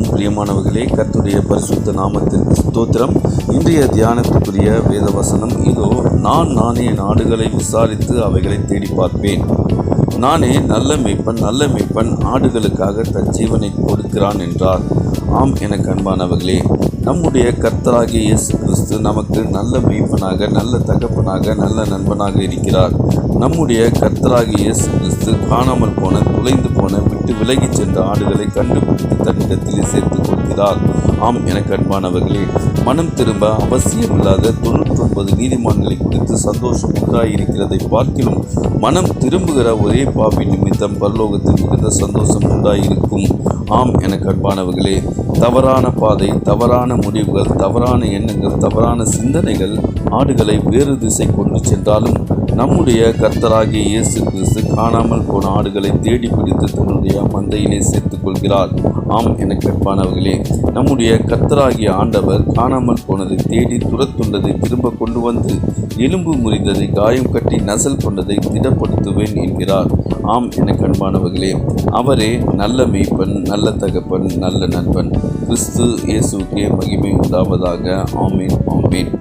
மிகவும் பிரியமானவர்களே, கர்த்தருடைய பரிசுத்த நாமத்திற்கு ஸ்தோத்திரம். இன்றைய தியானத்துக்குரிய வேத வசனம் இதோ. நானே நாடுகளை விசாரித்து அவைகளை தேடி பார்ப்பேன். நானே நல்ல மேய்ப்பன் ஆடுகளுக்காக தன் ஜீவனை கொடுக்கிறான் என்றார். ஆம், எனக்கு அன்பானவர்களே, நம்முடைய கர்த்தராகிய இயேசு கிறிஸ்து நமக்கு நல்ல மேய்ப்பனாக, நல்ல தகப்பனாக, நல்ல நண்பனாக இருக்கிறார். நம்முடைய கர்த்தராகிய இயேசு கிறிஸ்து காணாமல் போன, துளைந்து போன, விட்டு விலகி சென்ற ஆடுகளை கண்டுபிடித்து தன்னிடத்திலே சேர்த்துக் கொள்கிறார். ஆம், எனக்கு அன்பானவர்களே, மனம் திரும்ப அவசியமில்லாத 99 நீதிமான்களை குறித்து சந்தோஷம் உண்டாயிருக்கிறதை பார்க்கிலும் மனம் திரும்புகிற ஒரே பாவி நிமித்தம் பரலோகத்தில் மிகுந்த சந்தோஷம் உண்டாயிருக்கும். ஆம், எனக்கு அன்பானவர்களே, தவறான பாதை, தவறான முடிவுகள், தவறான எண்ணங்கள், தவறான சிந்தனைகள் ஆடுகளை வேறு திசை கொண்டு சென்றாலும் நம்முடைய கர்த்தராகிய இயேசு கிறிஸ்து காணாமல் போன ஆடுகளை தேடி பிடித்து தன்னுடைய மந்தையிலே சேர்த்துக் கொள்கிறார். ஆம், எனக்கு அன்பானவர்களே, நம்முடைய கர்த்தராகிய ஆண்டவர் காணாமல் போனதை தேடி துரத்துண்டதை திரும்ப கொண்டு வந்து, எலும்பு முறிந்ததை, காயம் கட்டி நசல் கொண்டதை திடப்படுத்துவேன் என்கிறார். ஆம், எனக்கு அன்பானவர்களே, அவரே நல்ல மேய்ப்பன், நல்ல தகப்பன், நல்ல நண்பன். கிறிஸ்து இயேசுக்கே மகிமை உண்டாவதாக. ஆமீன், ஆமீன்.